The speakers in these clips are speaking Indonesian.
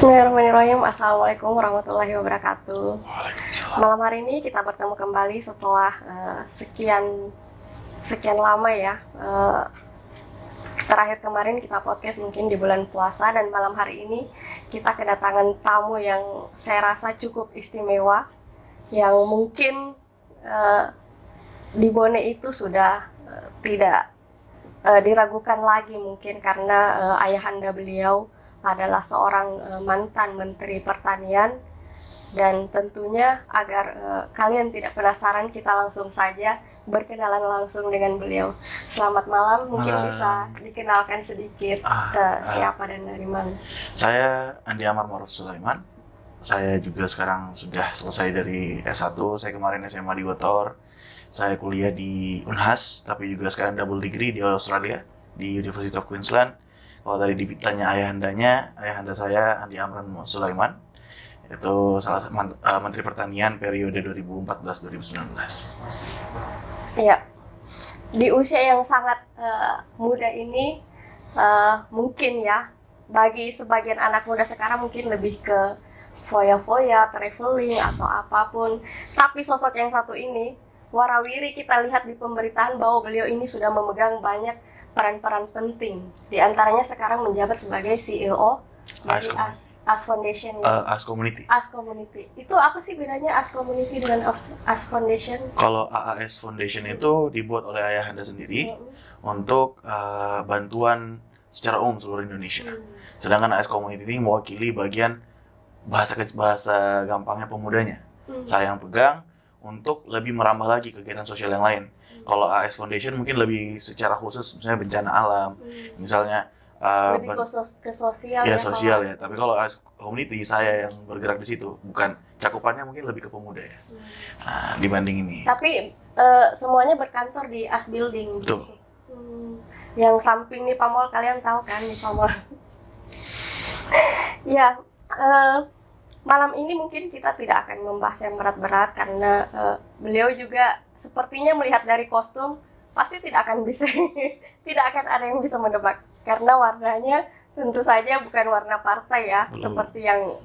Bismillahirrahmanirrahim. Assalamualaikum warahmatullahi wabarakatuh. Waalaikumsalam. Malam hari ini kita bertemu kembali setelah sekian lama ya. Terakhir kemarin kita podcast mungkin di bulan puasa, dan malam hari ini kita kedatangan tamu yang saya rasa cukup istimewa, yang mungkin di Bone itu sudah tidak diragukan lagi, mungkin karena ayahanda beliau adalah seorang mantan Menteri Pertanian. Dan tentunya agar kalian tidak penasaran, kita langsung saja berkenalan langsung dengan beliau. Selamat malam, mungkin bisa dikenalkan sedikit siapa dan dari mana? Saya Andi Amar Maruf Sulaiman. Saya juga sekarang sudah selesai dari S1. Saya kemarin SMA di Gotor. Saya kuliah di Unhas, tapi juga sekarang double degree di Australia, di University of Queensland. Kalau tadi ditanya ayahanda saya Andi Amran Sulaiman, itu salah satu Menteri Pertanian periode 2014-2019. Iya, di usia yang sangat muda ini, mungkin ya, bagi sebagian anak muda sekarang mungkin lebih ke foya-foya, traveling, atau apapun. Tapi sosok yang satu ini, warawiri kita lihat di pemberitaan bahwa beliau ini sudah memegang banyak peran-peran penting. Di antaranya sekarang menjabat sebagai CEO dari AS Foundation ya? AS Community. AS Community. Itu apa sih bedanya AS Community dengan AS Foundation? Kalau AAS Foundation itu dibuat oleh ayahanda sendiri untuk bantuan secara umum seluruh Indonesia. Sedangkan AS Community ini mewakili bagian bahasa gampangnya pemudanya. Saya yang pegang untuk lebih merambah lagi kegiatan sosial yang lain. Kalau AS Foundation mungkin lebih secara khusus, misalnya bencana alam, misalnya lebih ke sosial ya, ya. sosial ya. Tapi kalau AS Community saya yang bergerak di situ, bukan cakupannya mungkin lebih ke pemuda ya. Nah, dibanding ini. Tapi semuanya berkantor di AS Building. Betul. Yang samping nih Pamol, kalian tahu kan nih Pamol. Ya, malam ini mungkin kita tidak akan membahas yang berat-berat karena beliau juga sepertinya melihat dari kostum pasti tidak akan bisa tidak akan ada yang bisa menebak karena warnanya tentu saja bukan warna partai ya. Seperti yang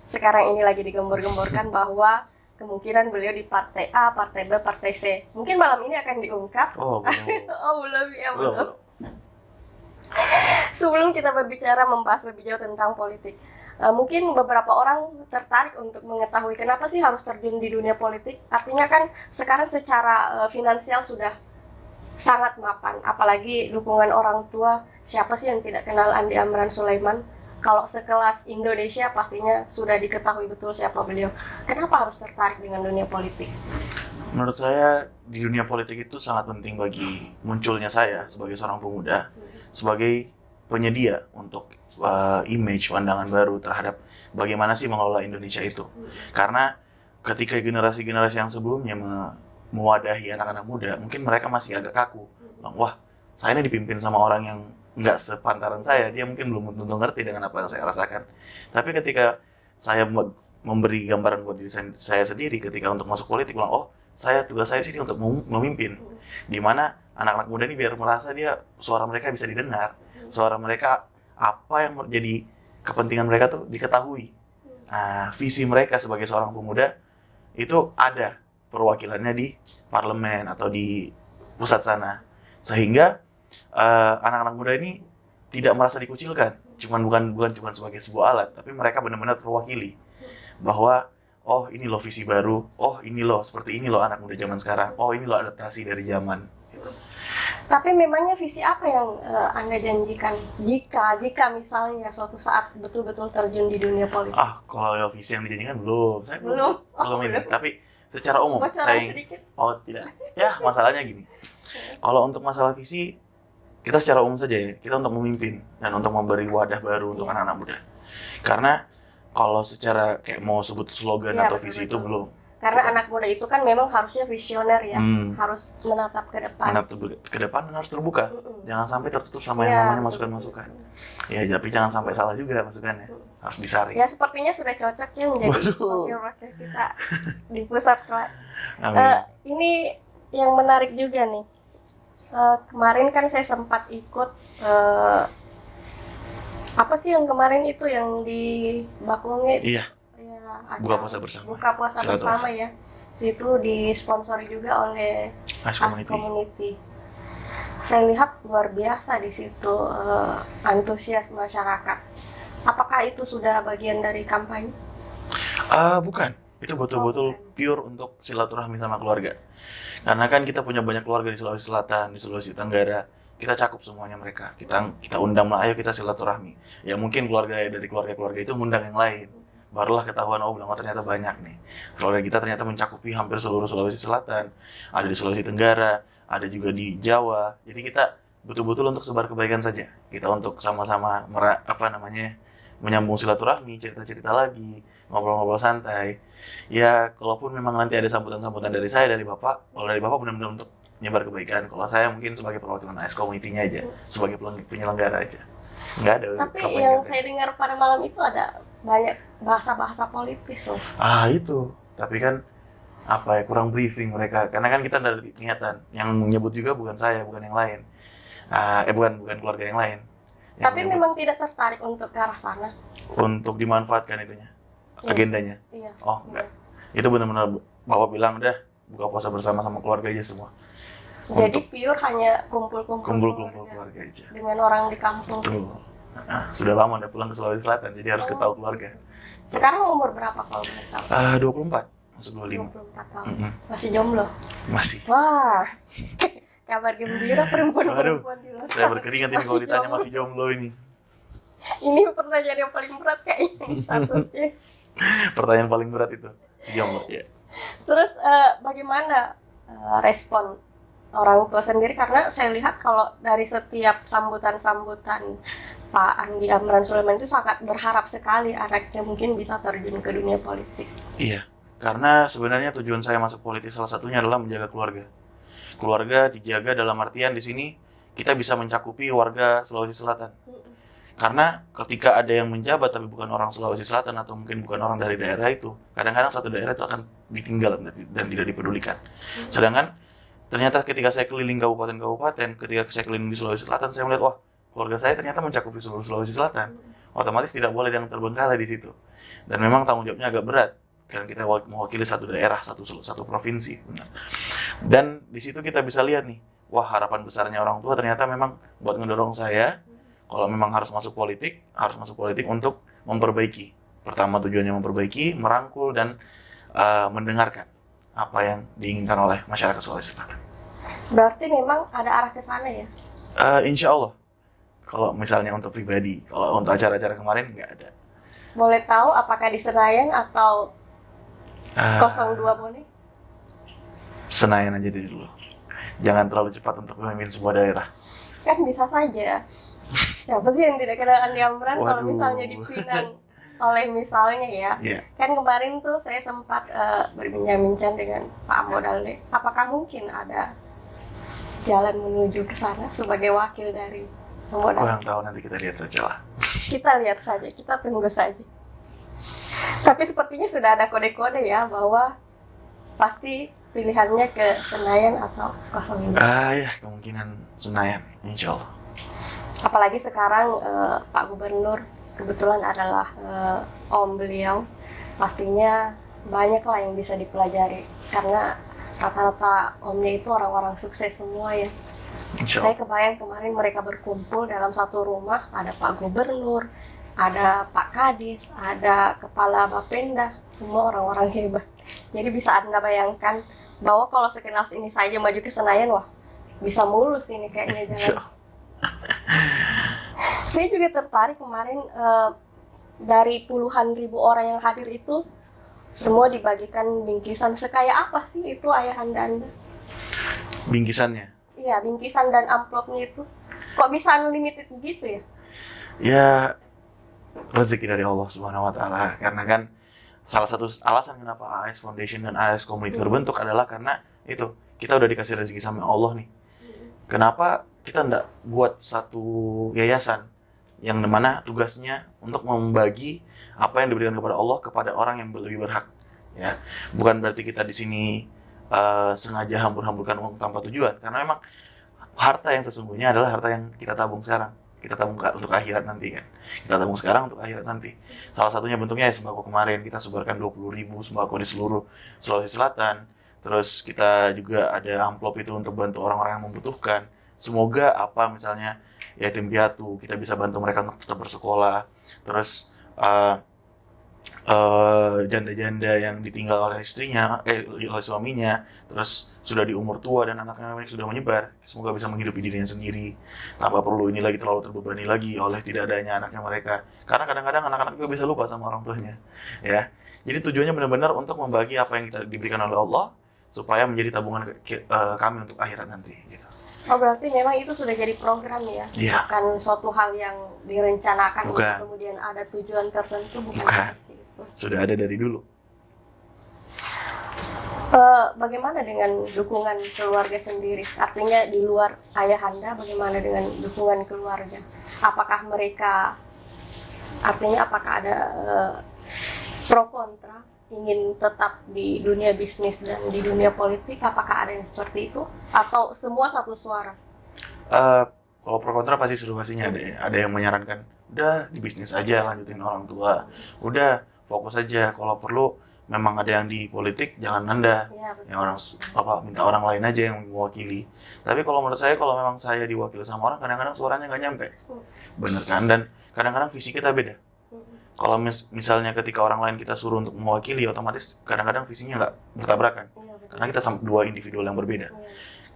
sekarang ini lagi digembor-gemborkan bahwa kemungkinan beliau di partai A, partai B, partai C. Mungkin malam ini akan diungkap. Oh, belum. Belum. Sebelum kita berbicara membahas lebih jauh tentang politik, mungkin beberapa orang tertarik untuk mengetahui kenapa sih harus terjun di dunia politik. Artinya kan sekarang secara finansial sudah sangat mapan, apalagi dukungan orang tua. Siapa sih yang tidak kenal Andi Amran Sulaiman? Kalau sekelas Indonesia pastinya sudah diketahui betul siapa beliau. Kenapa harus tertarik dengan dunia politik? Menurut saya di dunia politik itu sangat penting bagi munculnya saya sebagai seorang pemuda, sebagai penyedia untuk image, pandangan baru terhadap bagaimana sih mengelola Indonesia itu. Karena ketika generasi-generasi yang sebelumnya mewadahi anak-anak muda, mungkin mereka masih agak kaku. Wah, saya ini dipimpin sama orang yang nggak sepantaran saya, dia mungkin belum tentu ngerti dengan apa yang saya rasakan. Tapi ketika saya memberi gambaran buat diri saya sendiri ketika untuk masuk politik, bilang, oh, tugas saya sini untuk memimpin. Dimana anak-anak muda ini biar merasa suara mereka bisa didengar, suara mereka, apa yang menjadi kepentingan mereka tuh diketahui. Nah, visi mereka sebagai seorang pemuda itu ada perwakilannya di parlemen atau di pusat sana, sehingga anak-anak muda ini tidak merasa dikucilkan. Bukan cuma sebagai sebuah alat, tapi mereka benar-benar terwakili bahwa oh, ini loh visi baru, oh ini loh seperti ini loh anak muda zaman sekarang, oh ini loh adaptasi dari zaman gitu. Tapi memangnya visi apa yang Anda janjikan jika misalnya suatu saat betul-betul terjun di dunia politik? Kalau visi yang dijanjikan belum. Saya belum ini. Tapi secara umum sedikit. Oh, tidak. Ya, masalahnya gini. Kalau untuk masalah visi, kita secara umum saja ya. Kita untuk memimpin dan untuk memberi wadah baru untuk anak-anak muda. Karena kalau secara kayak mau sebut slogan atau visi itu belum. Karena anak muda itu kan memang harusnya visioner ya, harus menatap ke depan. Ke depan harus terbuka. Jangan sampai tertutup sama yang namanya masukan-masukan. Ya, tapi jangan sampai salah juga masukannya. Harus disaring. Ya, sepertinya sudah cocok ya menjadi wakil-wakil kita di pusat. Ini yang menarik juga nih. Kemarin kan saya sempat ikut Apa sih yang kemarin itu yang di Bakonge? Iya, Ya, buka acara puasa bersama. buka puasa Silaturahmi. bersama ya. Itu disponsori juga oleh As As Community. Community. Saya lihat luar biasa di situ antusias masyarakat. Apakah itu sudah bagian dari kampanye? Bukan. Itu betul-betul pure untuk silaturahmi sama keluarga. Karena kan kita punya banyak keluarga di Sulawesi Selatan, di Sulawesi Tenggara. Kita cakup semuanya mereka. Kita undang lah, ayo kita silaturahmi. Ya mungkin keluarga dari keluarga-keluarga itu ngundang yang lain. Barulah ketahuan, oh ternyata banyak nih. Keluarga kita ternyata mencakupi hampir seluruh Sulawesi Selatan. Ada di Sulawesi Tenggara, ada juga di Jawa. Jadi kita betul-betul untuk sebar kebaikan saja. Kita untuk sama-sama menyambung silaturahmi, cerita-cerita lagi, ngobrol-ngobrol santai. Ya, kalaupun memang nanti ada sambutan-sambutan dari saya, dari Bapak, kalau dari Bapak benar-benar untuk nyebar kebaikan. Kalau saya mungkin sebagai perwakilan AS Community-nya aja, sebagai penyelenggara aja. Nggak ada. Tapi kampanye yang gitu. saya dengar pada malam itu ada banyak bahasa-bahasa politis loh. Itu. Tapi kan kurang briefing mereka. Karena kan kita dari niatan. Yang menyebut juga bukan saya, bukan yang lain. Bukan keluarga yang lain. Yang Tapi menyebut memang tidak tertarik untuk ke arah sana. untuk dimanfaatkan itunya, Iya. agendanya. Iya. Oh, enggak. Itu benar-benar Bapak bilang udah buka puasa bersama sama keluarga aja semua. Jadi pure hanya kumpul-kumpul Kumpul-kumpul keluarga keluarga aja. dengan orang di kampung. Tuh. Sudah lama udah pulang ke Sulawesi Selatan, jadi harus ketahui keluarga. Sekarang umur berapa kalau boleh tahu? 24, masuk 25. 24 tahun. Mm-mm. Masih jomblo? Masih. Wah, kabar gembira perempuan-perempuan di luar Saya sana. berkeringat ini kalau ditanya masih jomblo ini. Ini pertanyaan yang paling berat kayaknya di statusnya. Pertanyaan paling berat itu. Si jomblo, ya. Terus bagaimana respon orang tua sendiri? Karena saya lihat kalau dari setiap sambutan-sambutan Pak Andi Amran Sulaiman itu sangat berharap sekali anaknya mungkin bisa terjun ke dunia politik. Iya, karena sebenarnya tujuan saya masuk politik salah satunya adalah menjaga keluarga. Keluarga dijaga dalam artian di sini kita bisa mencakupi warga Sulawesi Selatan. Karena ketika ada yang menjabat tapi bukan orang Sulawesi Selatan atau mungkin bukan orang dari daerah itu, kadang-kadang satu daerah itu akan ditinggal dan tidak dipedulikan. Sedangkan ternyata ketika saya keliling kabupaten-kabupaten, ketika saya keliling di Sulawesi Selatan, saya melihat, wah, keluarga saya ternyata mencakupi seluruh Sulawesi Selatan. Otomatis tidak boleh yang terbengkalai di situ. Dan memang tanggung jawabnya agak berat, karena kita mewakili satu daerah, satu provinsi. Benar. Dan di situ kita bisa lihat nih, wah, harapan besarnya orang tua ternyata memang buat ngedorong saya, kalau memang harus masuk politik untuk memperbaiki. Pertama tujuannya memperbaiki, merangkul, dan mendengarkan apa yang diinginkan oleh masyarakat Sulawesi Selatan. Berarti memang ada arah ke sana ya? Insya Allah. Kalau misalnya untuk pribadi, kalau untuk acara-acara kemarin nggak ada. Boleh tahu apakah di Senayan atau 02 boleh? Senayan aja dulu. Jangan terlalu cepat untuk memimpin sebuah daerah. Kan bisa saja. Siapa sih yang tidak kenal Andi Amran kalau Waduh. misalnya dipinang oleh misalnya ya? Iya. Kan kemarin tuh saya sempat berbincang-bincang dengan Pak Modalde. Apakah mungkin ada jalan menuju ke sana sebagai wakil dari Modalde? Kurang tahu, nanti kita lihat saja lah. Kita lihat saja, kita tunggu saja. Tapi sepertinya sudah ada kode-kode ya bahwa pasti pilihannya ke Senayan atau 02. Ya, kemungkinan Senayan, insya Allah. Apalagi sekarang Pak Gubernur kebetulan adalah om beliau, pastinya banyak lah yang bisa dipelajari karena rata-rata omnya itu orang-orang sukses semua ya. Insya Saya Allah. kebayang kemarin mereka berkumpul dalam satu rumah, ada Pak Gubernur, ada Pak Kadis, ada Kepala Bapenda, semua orang-orang hebat. Jadi bisa Anda bayangkan bahwa kalau sekelas ini saja maju ke Senayan, wah bisa mulus ini kayaknya Insya jalan. Allah. Saya juga tertarik kemarin dari puluhan ribu orang yang hadir itu semua dibagikan bingkisan. Sekaya apa sih itu ayahanda Anda? Bingkisannya. Iya, bingkisan dan amplopnya itu. Kok bisa unlimited begitu ya? Ya, rezeki dari Allah Subhanahu wa Ta'ala. Karena kan salah satu alasan kenapa AS Foundation dan AS Community terbentuk adalah karena itu, kita udah dikasih rezeki sama Allah nih. Kenapa kita nggak buat satu yayasan yang dimana tugasnya untuk membagi apa yang diberikan kepada Allah kepada orang yang lebih berhak, ya. Bukan berarti kita di sini sengaja hambur-hamburkan uang tanpa tujuan, karena memang harta yang sesungguhnya adalah harta yang kita tabung sekarang. kita tabung untuk akhirat nanti kan. Kita tabung sekarang untuk akhirat nanti. Salah satunya bentuknya ya sembako kemarin, kita sebarkan 20.000 sembako di seluruh Sulawesi Selatan. Terus kita juga ada amplop itu untuk bantu orang-orang yang membutuhkan. Semoga apa misalnya yatim piatu, kita bisa bantu mereka untuk tetap bersekolah. Terus janda-janda yang ditinggal oleh istrinya, oleh suaminya, terus sudah di umur tua dan anaknya sudah menyebar, semoga bisa menghidupi dirinya sendiri tanpa perlu ini lagi terlalu terbebani lagi oleh tidak adanya anaknya mereka. Karena kadang-kadang anak-anak juga bisa lupa sama orang tuanya, ya. Jadi tujuannya benar-benar untuk membagi apa yang kita diberikan oleh Allah supaya menjadi tabungan kami untuk akhirat nanti, gitu. Oh, berarti memang itu sudah jadi program ya? Iya. Bukan suatu hal yang direncanakan Bukan. kemudian ada tujuan tertentu, bukan. Seperti itu. Sudah ada dari dulu. Bagaimana dengan dukungan keluarga sendiri? Artinya di luar ayahanda, bagaimana dengan dukungan keluarga? Apakah mereka, artinya apakah ada pro kontra, ingin tetap di dunia bisnis dan di dunia politik? Apakah ada yang seperti itu? Atau semua satu suara? Kalau pro kontra pasti sudah pastinya ada ya. Ada yang menyarankan, udah di bisnis aja, lanjutin orang tua. Udah fokus aja, kalau perlu memang ada yang di politik, jangan Anda. Ya, betul. Yang orang minta orang lain aja yang mewakili. Tapi kalau menurut saya, kalau memang saya diwakili sama orang, kadang-kadang suaranya nggak nyampe. Bener kan? Dan kadang-kadang visi kita beda. Kalau misalnya ketika orang lain kita suruh untuk mewakili, otomatis kadang-kadang visinya nggak bertabrakan. Iya, betul. Karena kita sama dua individual yang berbeda. Iya.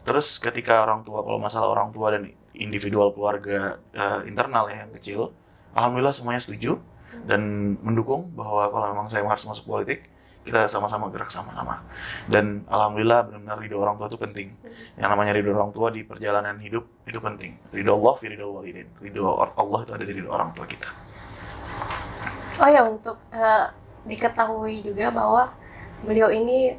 Terus ketika orang tua, kalau masalah orang tua dan individual keluarga internal ya yang kecil, alhamdulillah semuanya setuju dan mendukung bahwa kalau memang saya harus masuk politik, kita sama-sama gerak sama-sama. Dan alhamdulillah benar-benar ridho orang tua itu penting. Yang namanya ridho orang tua di perjalanan hidup itu penting. Ridho Allah fi ridho walidin. Ridho Allah itu ada di ridho orang tua kita. Oh ya, untuk diketahui juga bahwa beliau ini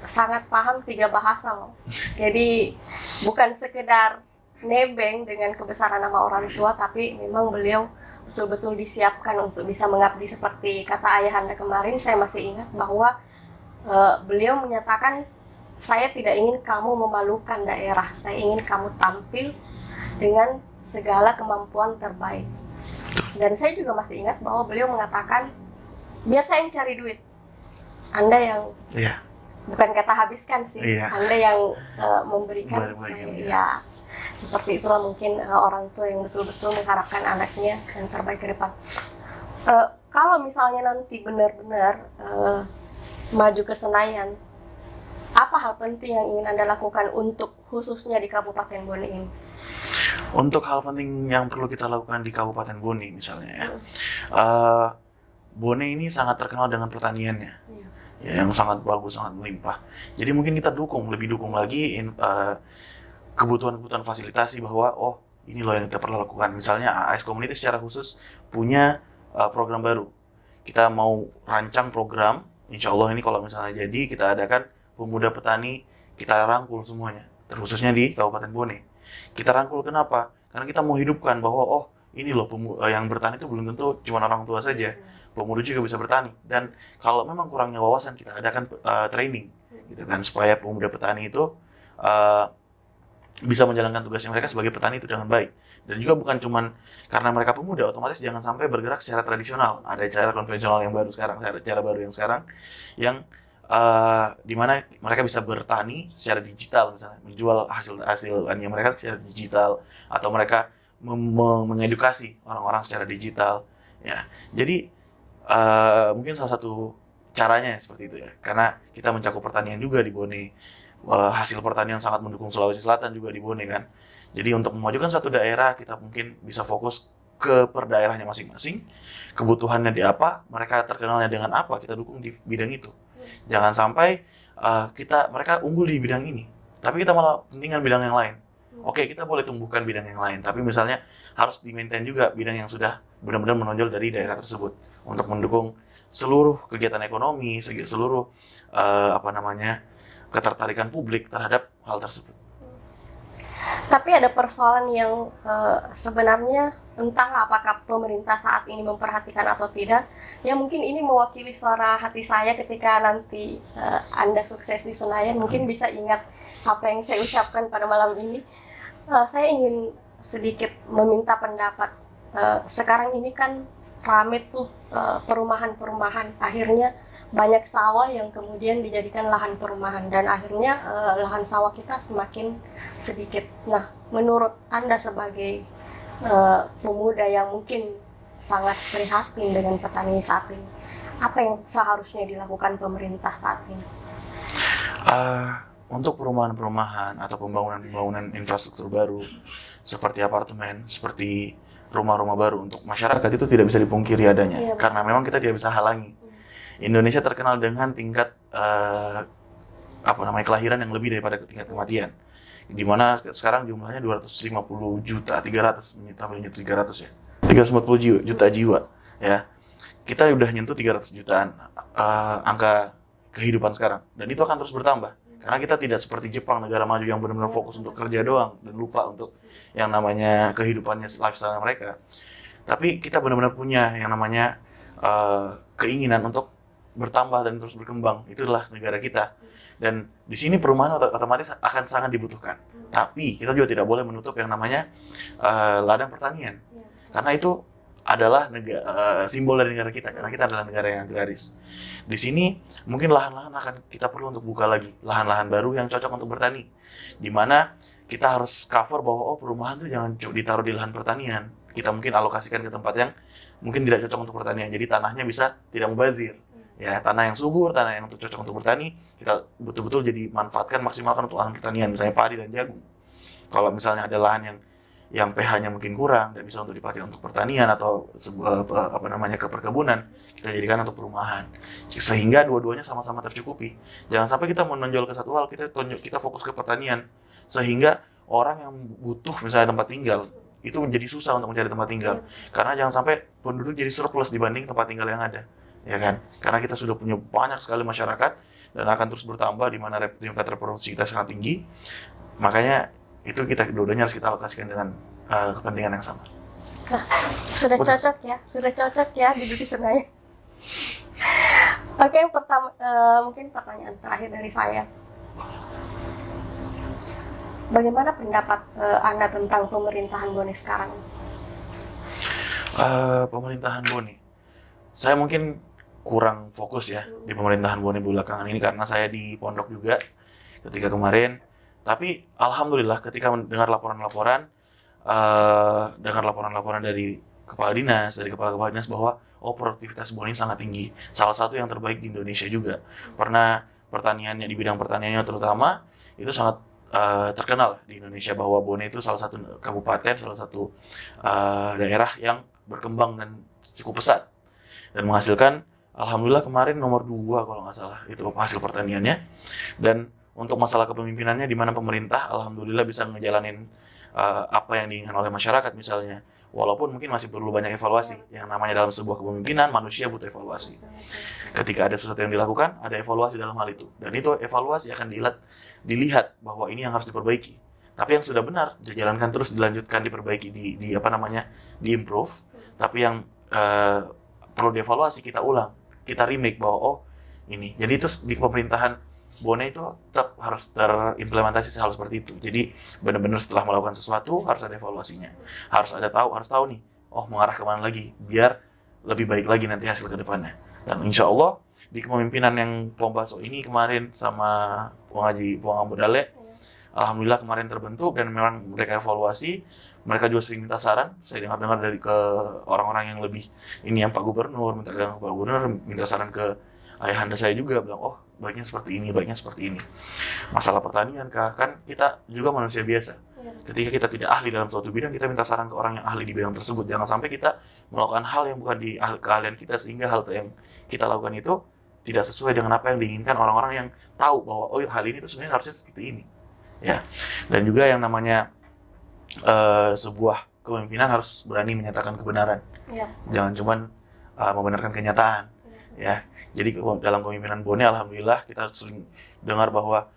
sangat paham 3 bahasa loh. Jadi bukan sekedar nebeng dengan kebesaran nama orang tua, tapi memang beliau betul-betul disiapkan untuk bisa mengabdi. Seperti kata ayahanda kemarin, saya masih ingat bahwa beliau menyatakan, saya tidak ingin kamu memalukan daerah, saya ingin kamu tampil dengan segala kemampuan terbaik. Dan saya juga masih ingat bahwa beliau mengatakan, biar saya yang cari duit, Anda yang Iya. bukan kata habiskan sih, Iya. Anda yang memberikan. Memberikan, Ya, seperti itulah mungkin orang tua yang betul-betul mengharapkan anaknya yang terbaik ke depan. Kalau misalnya nanti benar-benar maju ke Senayan, apa hal penting yang ingin Anda lakukan untuk khususnya di Kabupaten Bone ini? Untuk hal penting yang perlu kita lakukan di Kabupaten Bone misalnya ya, Bone ini sangat terkenal dengan pertaniannya. Iya. Ya, yang sangat bagus, sangat melimpah. Jadi mungkin kita lebih dukung lagi kebutuhan-kebutuhan fasilitasi bahwa ini loh yang kita perlu lakukan. Misalnya AS Community secara khusus punya program baru. Kita mau rancang program, insya Allah ini kalau misalnya jadi kita adakan pemuda petani, kita rangkul semuanya, terkhususnya di Kabupaten Bone. Kita rangkul kenapa? Karena kita mau hidupkan bahwa ini loh yang bertani itu belum tentu cuma orang tua saja. Pemuda juga bisa bertani, dan kalau memang kurangnya wawasan kita adakan training gitu kan, supaya pemuda petani itu bisa menjalankan tugasnya mereka sebagai petani itu dengan baik. Dan juga bukan cuman karena mereka pemuda, otomatis jangan sampai bergerak secara tradisional. Ada cara konvensional yang baru sekarang, cara baru yang sekarang yang di mana mereka bisa bertani secara digital, misalnya menjual hasil tanian mereka secara digital, atau mereka mengedukasi orang-orang secara digital ya. Jadi mungkin salah satu caranya seperti itu ya, karena kita mencakup pertanian juga di Bone, hasil pertanian sangat mendukung Sulawesi Selatan juga di Bone kan. Jadi untuk memajukan satu daerah, kita mungkin bisa fokus ke per daerahnya masing-masing, kebutuhannya di apa, mereka terkenalnya dengan apa, kita dukung di bidang itu. Jangan sampai mereka unggul di bidang ini, tapi kita malah pentingkan bidang yang lain. Oke, kita boleh tumbuhkan bidang yang lain, tapi misalnya harus di-maintain juga bidang yang sudah benar-benar menonjol dari daerah tersebut untuk mendukung seluruh kegiatan ekonomi, seluruh ketertarikan publik terhadap hal tersebut. Tapi ada persoalan yang sebenarnya entahlah apakah pemerintah saat ini memperhatikan atau tidak. Ya mungkin ini mewakili suara hati saya ketika nanti Anda sukses di Senayan, mungkin bisa ingat apa yang saya ucapkan pada malam ini. Saya ingin sedikit meminta pendapat. Sekarang ini kan rame tuh perumahan-perumahan, akhirnya banyak sawah yang kemudian dijadikan lahan perumahan dan akhirnya lahan sawah kita semakin sedikit. Nah, menurut Anda sebagai pemuda yang mungkin sangat prihatin dengan petani saat ini, apa yang seharusnya dilakukan pemerintah saat ini? Untuk perumahan-perumahan atau pembangunan infrastruktur baru seperti apartemen, seperti rumah-rumah baru untuk masyarakat itu tidak bisa dipungkiri adanya, karena memang kita tidak bisa halangi. Indonesia terkenal dengan tingkat kelahiran yang lebih daripada tingkat kematian, di mana sekarang jumlahnya 250 juta, 300 ya, 350 juta jiwa ya. Kita udah nyentuh 300 jutaan angka kehidupan sekarang, dan itu akan terus bertambah karena kita tidak seperti Jepang, negara maju yang benar-benar fokus untuk kerja doang dan lupa untuk yang namanya kehidupannya, lifestyle mereka. Tapi kita benar-benar punya yang namanya keinginan untuk bertambah dan terus berkembang. Itulah negara kita, dan di sini perumahan otomatis akan sangat dibutuhkan. Tapi kita juga tidak boleh menutup yang namanya ladang pertanian, karena itu adalah simbol dari negara kita, karena kita adalah negara yang agraris. Di sini mungkin lahan-lahan akan kita perlu untuk buka lagi, lahan-lahan baru yang cocok untuk bertani, di mana kita harus cover bahwa perumahan itu jangan ditaruh di lahan pertanian. Kita mungkin alokasikan ke tempat yang mungkin tidak cocok untuk pertanian, jadi tanahnya bisa tidak mubazir. Ya, tanah yang subur, tanah yang cocok untuk bertani, kita betul-betul jadi manfaatkan, maksimalkan untuk lahan pertanian, misalnya padi dan jagung. Kalau misalnya ada lahan yang pH-nya mungkin kurang, tidak bisa untuk dipakai untuk pertanian atau ke perkebunan, kita jadikan untuk perumahan, sehingga dua-duanya sama-sama tercukupi. Jangan sampai kita menonjol ke satu hal, kita fokus ke pertanian, sehingga orang yang butuh misalnya tempat tinggal itu menjadi susah untuk mencari tempat tinggal, karena jangan sampai penduduk jadi surplus dibanding tempat tinggal yang ada, ya kan? Karena kita sudah punya banyak sekali masyarakat dan akan terus bertambah, di mana tingkat reproduksi kita sangat tinggi. Makanya itu dua-duanya harus kita alokasikan dengan kepentingan yang sama. Nah, sudah cocok ya duduk di Senayan. Oke, yang pertama mungkin pertanyaan terakhir dari saya. Bagaimana pendapat Anda tentang pemerintahan Bone sekarang? Pemerintahan Bone, saya mungkin kurang fokus ya di pemerintahan Bone belakangan ini, karena saya di pondok juga ketika kemarin. Tapi alhamdulillah ketika mendengar laporan-laporan dari kepala dinas bahwa produktivitas Bone ini sangat tinggi, salah satu yang terbaik di Indonesia juga. Pernah pertaniannya, di bidang pertaniannya terutama, itu sangat terkenal di Indonesia, bahwa Bone itu salah satu kabupaten, salah satu daerah yang berkembang dan cukup pesat dan menghasilkan, alhamdulillah kemarin nomor 2 kalau nggak salah itu hasil pertaniannya. Dan untuk masalah kepemimpinannya, di mana pemerintah alhamdulillah bisa ngejalanin apa yang diinginkan oleh masyarakat misalnya, walaupun mungkin masih perlu banyak evaluasi. Yang namanya dalam sebuah kepemimpinan, manusia butuh evaluasi. Ketika ada sesuatu yang dilakukan, ada evaluasi dalam hal itu, dan itu evaluasi akan dilihat bahwa ini yang harus diperbaiki. Tapi yang sudah benar dijalankan terus, dilanjutkan, diperbaiki, di improve. Tapi yang perlu dievaluasi kita ulang, kita remake bahwa ini. Jadi itu di pemerintahan Bone itu tetap harus terimplementasi hal seperti itu. Jadi benar-benar setelah melakukan sesuatu harus ada evaluasinya, harus tahu nih, mengarah kemana lagi biar lebih baik lagi nanti hasil kedepannya. Dan insya Allah di kepemimpinan yang Pombaso ini kemarin sama Puang Ambodale, alhamdulillah kemarin terbentuk dan memang mereka evaluasi. Mereka juga sering minta saran. Saya dengar dari ke orang-orang yang lebih ini, yang Pak Gubernur minta saran ke ayahanda saya juga, bilang baiknya seperti ini. Masalah pertanian kan kita juga manusia biasa. Ketika kita tidak ahli dalam suatu bidang, kita minta saran ke orang yang ahli di bidang tersebut. Jangan sampai kita melakukan hal yang bukan di keahlian kita, sehingga hal yang kita lakukan itu tidak sesuai dengan apa yang diinginkan orang-orang yang tahu bahwa hal ini tuh sebenarnya harusnya seperti ini. Ya. Dan juga yang namanya sebuah kepemimpinan harus berani menyatakan kebenaran. Jangan cuma membenarkan kenyataan. Ya. Jadi dalam kepemimpinan Bone, alhamdulillah kita sering dengar bahwa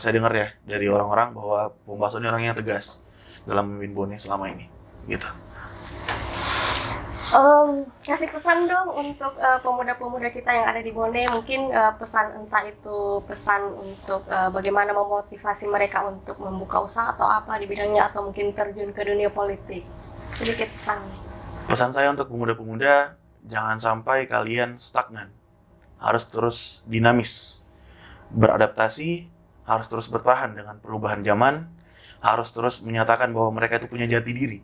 saya dengar ya dari orang-orang bahwa Pombaso ini orangnya tegas dalam memimpin Bone selama ini, gitu. Kasih pesan dong untuk pemuda-pemuda kita yang ada di Bone, mungkin pesan, entah itu pesan untuk bagaimana memotivasi mereka untuk membuka usaha atau apa di bidangnya, atau mungkin terjun ke dunia politik. Sedikit pesan. Pesan saya untuk pemuda-pemuda, jangan sampai kalian stagnan. Harus terus dinamis, beradaptasi, harus terus bertahan dengan perubahan zaman, harus terus menyatakan bahwa mereka itu punya jati diri.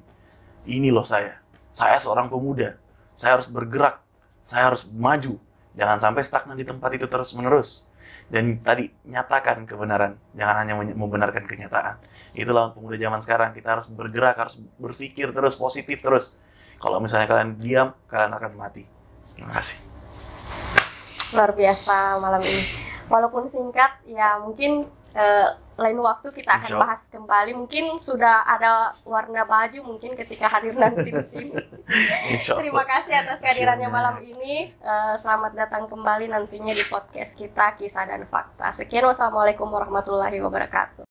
Ini loh saya seorang pemuda, saya harus bergerak, saya harus maju. Jangan sampai stagnan di tempat itu terus-menerus. Dan tadi, nyatakan kebenaran, jangan hanya membenarkan kenyataan. Itulah pemuda zaman sekarang, kita harus bergerak, harus berpikir terus, positif terus. Kalau misalnya kalian diam, kalian akan mati. Terima kasih. Luar biasa malam ini. Walaupun singkat, ya mungkin lain waktu kita akan Insya Allah. bahas kembali. Mungkin sudah ada warna baju mungkin ketika hadir nanti di sini. Insya Allah. Terima kasih atas kehadirannya malam ini. Selamat datang kembali nantinya di podcast kita, Kisah dan Fakta. Sekian, wassalamualaikum warahmatullahi wabarakatuh.